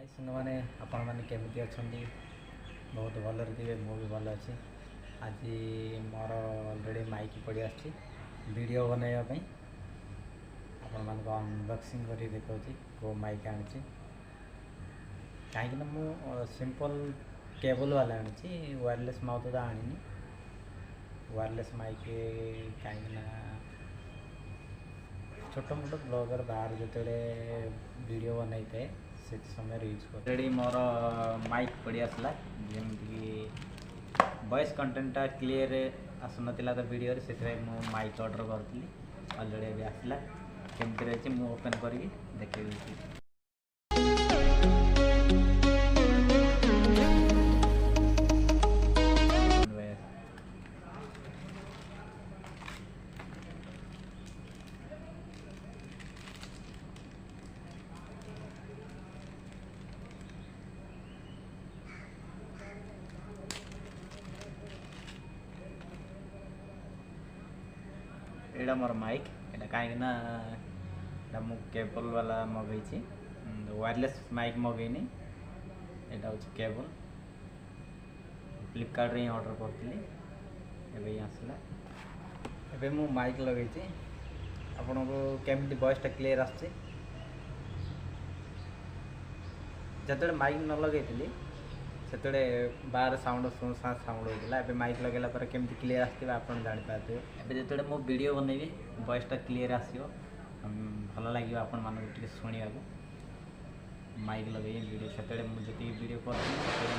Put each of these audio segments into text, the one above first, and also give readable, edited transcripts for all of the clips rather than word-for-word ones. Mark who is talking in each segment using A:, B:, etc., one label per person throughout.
A: हाय सुन मैंने आपण मैंने केमी अच्छा बहुत भल थे भी भल अच्छे आज मोर अलरेडी माइक पड़ी आडियो बनवाई आपण मान अनबॉक्सिंग कर देखा को माइक आनी कहीं मु सिंपल केबल वाला आनी वायरलेस माउथ तो आनी वायरलेस माइक कहीं छोट मोट ब्लॉगर बाहर जो वीडियो बनाई थाए से समय यूज कर रेडी मोर माइक पड़ी आसला जमीक वॉइस कंटेंटा क्लीयर आसना तो वीडियो से माइक ऑर्डर करी अलरेडी आसला केमती रही मुझे ओपन करके देखे एटा मोर माइक एटा कहीं मु केबल वाला मगई वायरलेस माइक मगैनी एटा हूँ केबल फ्लिपकार्ट रे ऑर्डर करी आसला एबे मु माइक लगे आपन को केमती वॉइसटा क्लियर आसचे जतरे माइक न लगे से बाहर साउंड साउंड होता है माइक लगेला पर केमती क्लीयर आसो आप जापारे एबे जो मो वीडियो बनैबी वॉइसटा क्लीयर आसो भल लगे आपण मानक शुणा माइक लगे वीडियो से मुझे वीडियो कर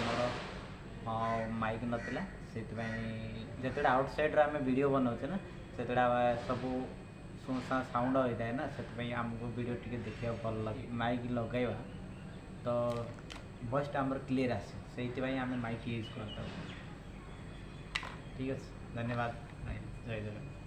A: मोर माइक नाला से जो आउटसाइड आम वीडियो बनाऊे ना से सब सुनसा साउंड होता है ना से आमको वीडियो टी देखा भल लगे माइक लगेवा तो वॉइसटा आमर क्लीयर आसे से आम माइक यूज करता ठीक अच्छे धन्यवाद जय जगन्नाथ।